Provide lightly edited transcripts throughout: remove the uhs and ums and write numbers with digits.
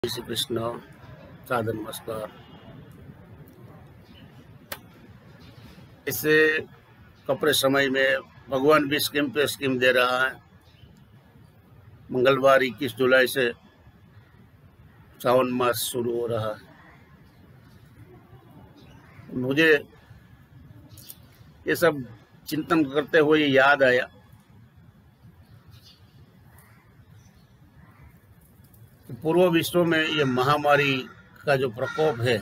श्री कृष्ण। सादर नमस्कार। इससे कपड़े समय में भगवान भी स्कीम पे स्कीम दे रहा है। मंगलवार 21 जुलाई से सावन मास शुरू हो रहा है। मुझे ये सब चिंतन करते हुए याद आया कि पूर्व विश्व में ये महामारी का जो प्रकोप है,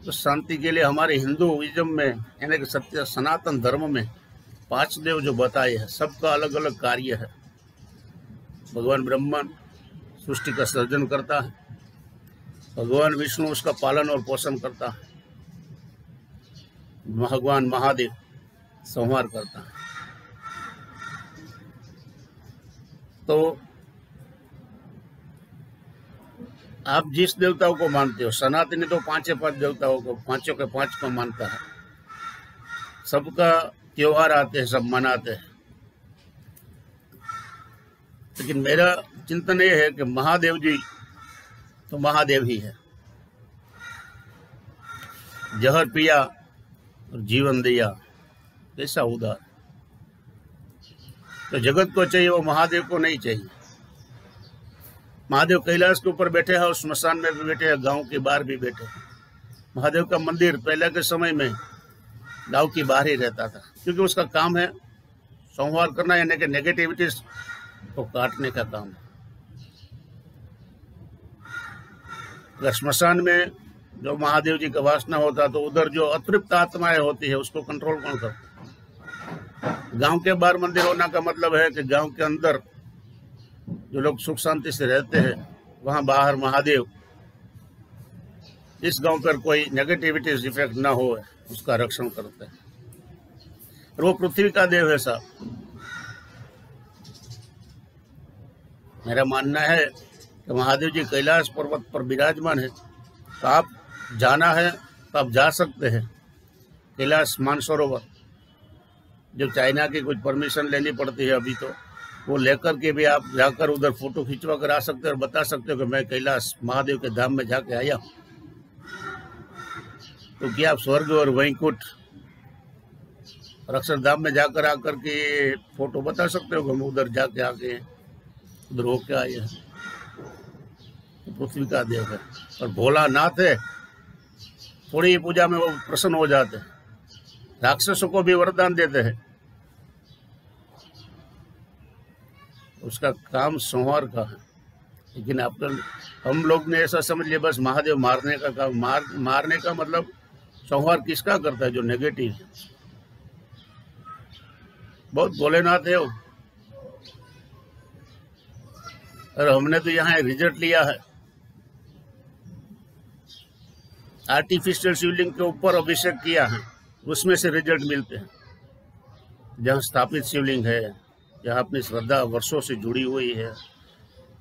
तो शांति के लिए हमारे हिंदुइज्म में यानी कि सत्य सनातन धर्म में 5 देव जो बताए हैं, सबका अलग अलग कार्य है। भगवान ब्रह्मा सृष्टि का सर्जन करता है, भगवान विष्णु उसका पालन और पोषण करता है, भगवान महादेव संहार करता है। तो आप जिस देवताओं को मानते हो, सनातनी तो 5 देवताओं को, 5 के 5 को मानता है। सबका त्योहार आते हैं, सब मनाते हैं। लेकिन मेरा चिंतन ये है कि महादेव जी तो महादेव ही है। जहर पिया और जीवन दिया, ऐसा उदार। तो जगत को चाहिए, वो महादेव को नहीं चाहिए। महादेव कैलाश के ऊपर बैठे हैं और स्मशान में भी बैठे हैं, गांव के बाहर भी बैठे हैं। महादेव का मंदिर पहले के समय में गांव की बाहर ही रहता था, क्योंकि उसका काम है संहार करना, यानी कि नेगेटिविटीज को काटने का काम है। अगर स्मशान में जो महादेव जी का वासना होता तो उधर जो अतृप्त आत्माएं होती है उसको कंट्रोल कौन करता? गांव के बाहर मंदिर होना का मतलब है कि गांव के अंदर जो लोग सुख शांति से रहते हैं, वहां बाहर महादेव इस गांव पर कोई नेगेटिविटी इफेक्ट ना हो, उसका रक्षण करते हैं। और वो पृथ्वी का देव है साहब। मेरा मानना है कि महादेव जी कैलाश पर्वत पर विराजमान है। तो आप जाना है तो आप जा सकते हैं। कैलाश मानसरोवर, जो चाइना की कुछ परमिशन लेनी पड़ती है अभी, तो वो लेकर के भी आप जाकर उधर फोटो खिंचवा कर आ सकते हो और बता सकते हो कि मैं कैलाश महादेव के धाम में जाके आया। तो क्या आप स्वर्ग और वैकुंठ और अक्षरधाम में जाकर आकर के फोटो बता सकते हो कि हम उधर जाके आके उधर होके आए हैं? तो पृथ्वी का देव है। और भोलानाथ है, थोड़ी ही पूजा में वो प्रसन्न हो जाते हैं। राक्षसों को भी वरदान देते हैं। उसका काम संहार का है। लेकिन हम लोग ने ऐसा समझ लिया बस महादेव मारने का काम। मारने का मतलब संहार किसका करता है? जो नेगेटिव है। बहुत भोलेनाथ है वो। और हमने तो यहाँ रिजल्ट लिया है। आर्टिफिशियल शिवलिंग के ऊपर अभिषेक किया है, उसमें से रिजल्ट मिलते हैं। जहाँ स्थापित शिवलिंग है, जहाँ अपनी श्रद्धा वर्षों से जुड़ी हुई है,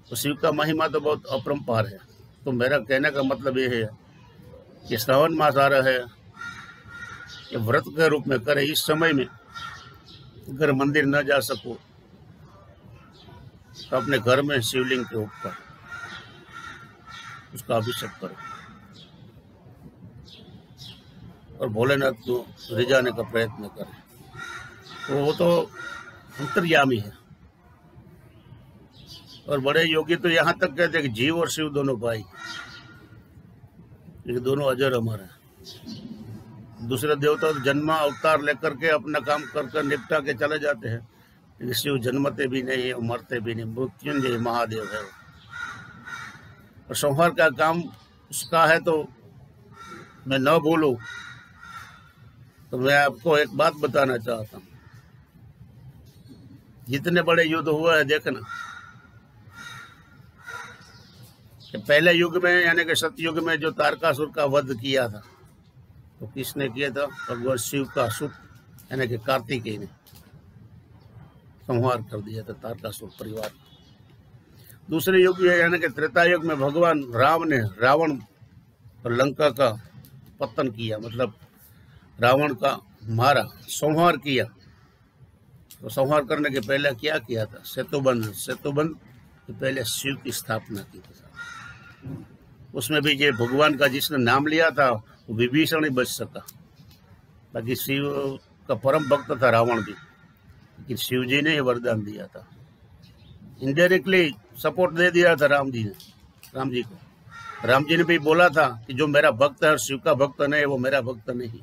तो शिव का महिमा तो बहुत अपरंपार है। तो मेरा कहने का मतलब ये है कि श्रावण मास आ रहा है, ये व्रत के रूप में करें। इस समय में अगर मंदिर न जा सको तो अपने घर में शिवलिंग के ऊपर उसका अभिषेक करो और भोलेनाथ को रिझाने का प्रयत्न करें। तो वो तो अंतर्यामी है। और बड़े योगी तो यहाँ तक कहते हैं कि जीव और शिव दोनों भाई, ये दोनों अजर अमर हैं। दूसरे देवता तो जन्म अवतार लेकर के अपना काम कर निपटा के चले जाते हैं, लेकिन शिव जन्मते भी नहीं और मरते भी नहीं। मृत्युंजय महादेव है। और संहार का काम उसका है। तो मैं न भूलूं तो मैं आपको एक बात बताना चाहता हूँ। जितने बड़े युद्ध हुए हैं, देखना कि पहले युग में यानी कि सतयुग में जो तारकासुर का वध किया था, तो किसने किया था? भगवान शिव का सुत यानी कि कार्तिकेय ने संहार कर दिया था तारकासुर परिवार। दूसरे युग यानी कि त्रेता युग में भगवान राम ने रावण और लंका का पतन किया, मतलब रावण का मारा, संहार किया। तो संहार करने के पहले क्या किया था? सेतुबंध कि पहले शिव की स्थापना की थी। उसमें भी ये भगवान का जिसने नाम लिया था वो विभीषण ही बच सका, बाकी शिव का परम भक्त था रावण भी, लेकिन शिव जी ने वरदान दिया था, इनडायरेक्टली सपोर्ट दे दिया था राम जी को। राम जी ने भी बोला था कि जो मेरा भक्त है, शिव का भक्त नहीं, वो मेरा भक्त नहीं।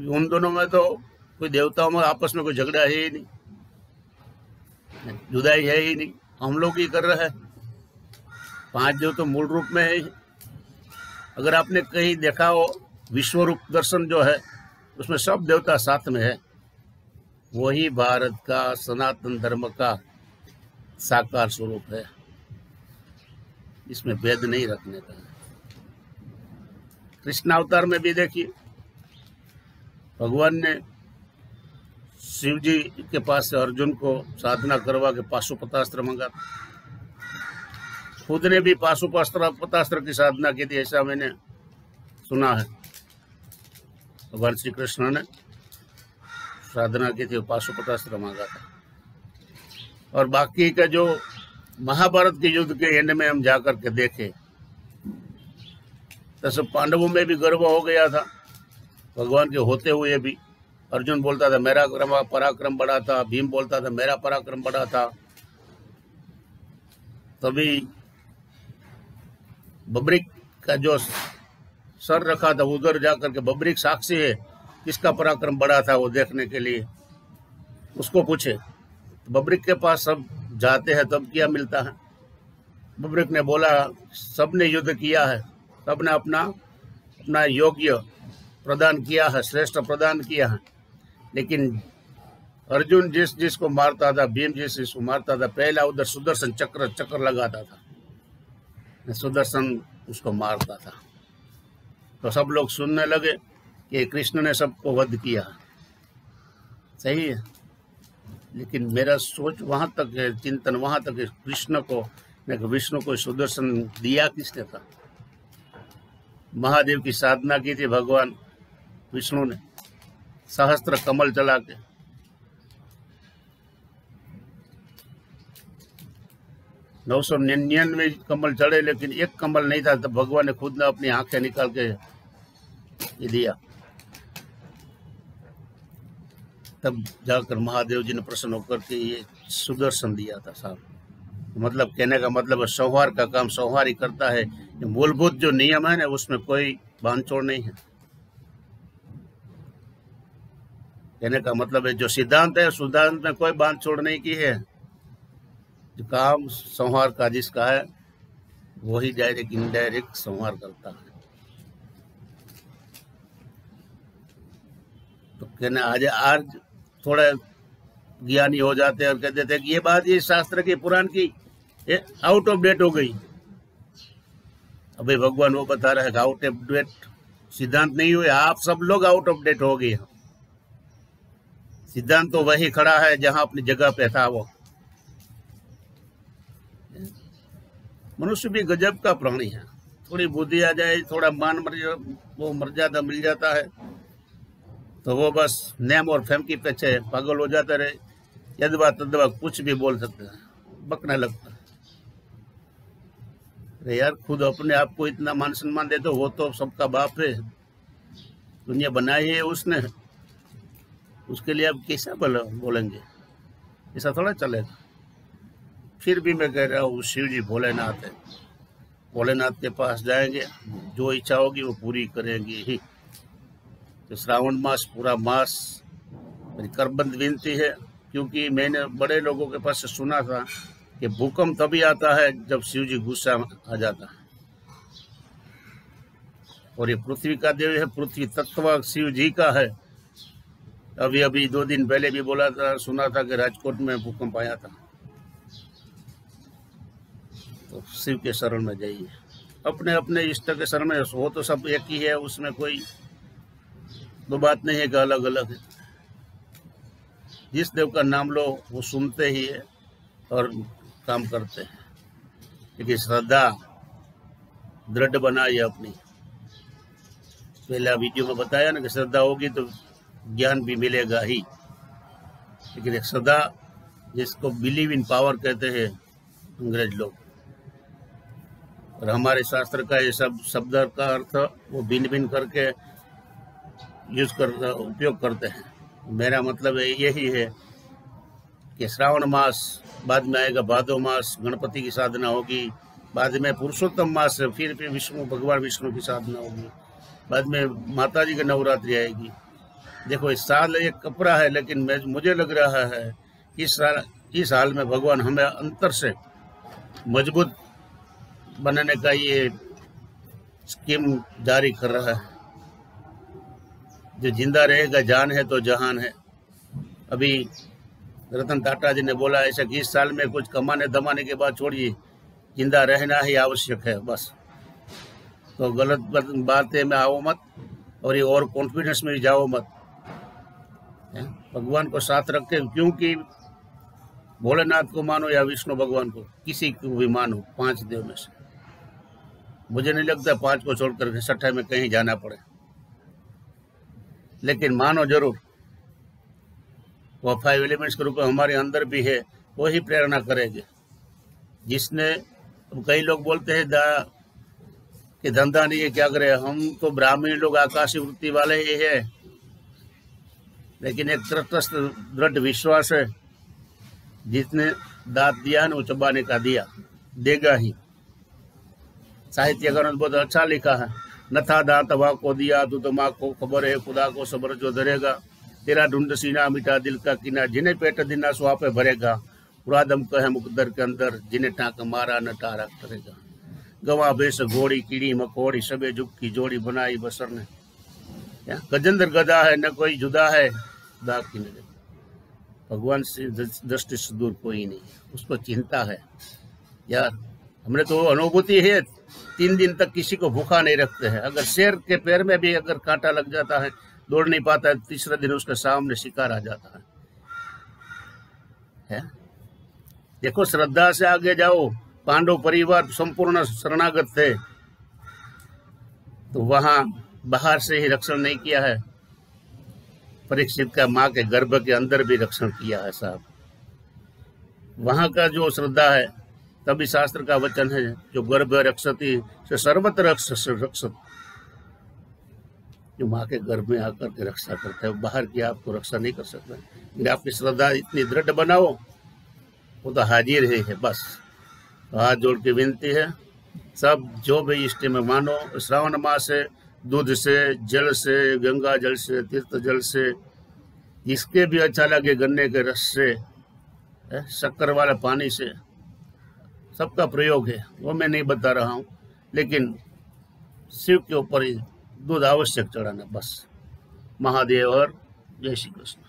उन दोनों में तो कोई देवताओं में आपस में कोई झगड़ा है ही नहीं, जुदाई है ही नहीं, हम लोग ही कर रहे हैं। 5 देव तो मूल रूप में है ही। अगर आपने कहीं देखा हो विश्व रूप दर्शन जो है, उसमें सब देवता साथ में है, वही भारत का सनातन धर्म का साकार स्वरूप है, इसमें भेद नहीं रखने का। कृष्ण अवतार में भी देखिए, भगवान ने शिव जी के पास से अर्जुन को साधना करवा के पाशुपतास्त्र मंगा, खुद ने भी पाशुपतास्त्र की साधना की थी, ऐसा मैंने सुना है। भगवान श्री कृष्ण ने साधना की थी, पाशुपतास्त्र मांगा था। और बाकी का जो महाभारत के युद्ध के एंड में हम जाकर के देखे तो सब पांडवों में भी गर्व हो गया था भगवान के होते हुए भी। अर्जुन बोलता था मेरा पराक्रम बड़ा था, भीम बोलता था मेरा पराक्रम बड़ा था। तभी बब्रिक का जो सर रखा था उधर जाकर के, बब्रिक साक्षी है किसका पराक्रम बड़ा था वो देखने के लिए, उसको पूछे। बब्रिक के पास सब जाते हैं तब क्या मिलता है। बब्रिक ने बोला सबने युद्ध किया है, सबने अपना अपना योग्य प्रदान किया है, श्रेष्ठ प्रदान किया है, लेकिन अर्जुन जिसको मारता था, भीम जिसको मारता था, पहला उधर सुदर्शन चक्र लगाता था, सुदर्शन उसको मारता था। तो सब लोग सुनने लगे कि कृष्ण ने सबको वध किया। सही है, लेकिन मेरा सोच वहां तक है, चिंतन वहां तक है, कृष्ण को विष्णु को सुदर्शन दिया किसने था। महादेव की साधना की थी भगवान विष्णु ने, सहस्त्र कमल चला के। नौ 999 कमल चढ़े, लेकिन एक कमल नहीं था, तब भगवान ने खुद ने अपनी आंखें निकाल के ये दिया। तब जाकर महादेव जी ने प्रसन्न होकर के ये सुदर्शन दिया था साहब। मतलब कहने का मतलब है संहार का काम संहार ही करता है। ये मूलभूत जो नियम है ना, उसमें कोई बांधछोड़ नहीं है। कहने का मतलब है जो सिद्धांत है, सिद्धांत में कोई बांधछोड़ नहीं की है। जो काम संहार का जिसका है वही डायरेक्ट इनडायरेक्ट संहार करता है। तो कहना आज थोड़ा ज्ञानी हो जाते हैं और कह देते हैं कि ये बात ये शास्त्र की पुराण की आउट ऑफ डेट हो गई। अभी भगवान वो बता रहे हैं आउट ऑफ डेट सिद्धांत नहीं हुए, आप सब लोग आउट ऑफ डेट हो गए। सिद्धांत तो वही खड़ा है जहां अपनी जगह पे था। वो मनुष्य भी गजब का प्राणी है, थोड़ी बुद्धि आ जाए, थोड़ा मान मर्यादा मिल जाता है तो वो बस नेम और फेम की पीछे पागल हो जाता रहे, यदवा तदवा कुछ भी बोल सकते हैं, बकने लगता है। अरे यार, खुद अपने आप को इतना मान सम्मान दे तो वो तो सबका बाप है, दुनिया बनाई है उसने, उसके लिए आप कैसा बोलेंगे? ऐसा थोड़ा चलेगा। फिर भी मैं कह रहा हूँ शिव जी भोलेनाथ है, भोलेनाथ के पास जाएंगे, जो इच्छा होगी वो पूरी करेंगे ही। तो श्रावण मास पूरा मास मेरी करबंद विनती है, क्योंकि मैंने बड़े लोगों के पास से सुना था कि भूकंप तभी आता है जब शिव जी गुस्सा आ जाता है। और ये पृथ्वी का देव है, पृथ्वी तत्व शिव जी का है। अभी 2 दिन पहले भी बोला था, सुना था कि राजकोट में भूकंप आया था। तो शिव के शरण में जाइए, अपने अपने इष्ट के शरण में हो तो सब एक ही है, उसमें कोई दो बात नहीं है कि अलग अलग है। जिस देव का नाम लो वो सुनते ही है और काम करते हैं, लेकिन श्रद्धा दृढ़ बनाइए अपनी। पहला वीडियो में बताया ना कि श्रद्धा होगी तो ज्ञान भी मिलेगा ही, लेकिन एक श्रद्धा जिसको बिलीव इन पावर कहते हैं अंग्रेज लोग। और हमारे शास्त्र का ये सब शब्द का अर्थ वो भिन्न भिन्न करके उपयोग करते हैं। मेरा मतलब यही है कि श्रावण मास, बाद में आएगा भादो मास, गणपति की साधना होगी, बाद में पुरुषोत्तम मास है, फिर भगवान विष्णु की साधना होगी, बाद में माता जी की नवरात्रि आएगी। देखो इस साल एक कपड़ा है, लेकिन मुझे लग रहा है इस साल में भगवान हमें अंतर से मजबूत बनाने का ये स्कीम जारी कर रहा है। जो जिंदा रहेगा जान है तो जहान है। अभी रतन टाटा जी ने बोला ऐसा कि इस साल में कुछ कमाने दमाने के बाद छोड़िए, जिंदा रहना ही आवश्यक है बस। तो गलत बातें में आओ मत, और ये और कॉन्फिडेंस में जाओ मत। भगवान को साथ रखे, क्योंकि भोलेनाथ को मानो या विष्णु भगवान को, किसी को भी मानो, 5 देव में से मुझे नहीं लगता 5 को छोड़कर छठे में कहीं जाना पड़े, लेकिन मानो जरूर। वो 5 एलिमेंट्स के रूप में हमारे अंदर भी है, वो ही प्रेरणा करेंगे। जिसने कई लोग बोलते हैं कि धंधा नहीं है, क्या करे, हम तो ब्राह्मणी लोग आकाशीय वृत्ति वाले ही है, लेकिन एक तटस्थ दृढ़ विश्वास है, जिसने दांत दिया न वो चबाने का दिया, देगा ही। साहित्यकारों ने बहुत अच्छा लिखा है, न था दांत हवा को दिया तो माँ को खबर है, खुदा को सबर जो धरेगा, तेरा ढूंढ सीना मिटा दिल का कीना, जिन्हें पेट दिना सुहा पे भरेगा, पुरादम कहे मुकदर के अंदर, जिन्हें टाक मारा न टारा करेगा। गवा भैंस घोड़ी कीड़ी मकोड़ी, सबे जुग की जोड़ी बनाई बसर ने। गजेंद्र गदा है न कोई जुदा है, खुदा की नजर भगवान से दृष्टि से दूर कोई नहीं, उसको चिंता है। यार हमने तो अनुभूति है, 3 दिन तक किसी को भूखा नहीं रखते हैं। अगर शेर के पैर में भी अगर कांटा लग जाता है, दौड़ नहीं पाता है, तीसरे दिन उसके सामने शिकार आ जाता है? देखो श्रद्धा से आगे जाओ। पांडव परिवार संपूर्ण शरणागत थे, तो वहां बाहर से ही रक्षण नहीं किया है, परीक्षित का माँ के गर्भ के अंदर भी रक्षण किया है साहब। वहां का जो श्रद्धा है, तभी शास्त्र का वचन है, जो गर्भ रक्षति से सर्वत्र रक्षत। जो माँ के गर्भ में आकर के रक्षा करता है, बाहर की आपको रक्षा नहीं कर सकता। लेकिन आपकी श्रद्धा इतनी दृढ़ बनाओ, वो तो हाजिर ही है बस। तो हाथ जोड़ के विनती है, सब जो भी इष्ट में मानो। श्रावण मास से दूध से, जल से, गंगा जल से, तीर्थ जल से, जिसके भी अच्छा लगे, गन्ने के रस से, शक्कर वाला पानी से, सबका प्रयोग है, वो मैं नहीं बता रहा हूँ। लेकिन शिव के ऊपर ही दूध आवश्यक चढ़ाना बस। महादेव और जय श्री कृष्ण।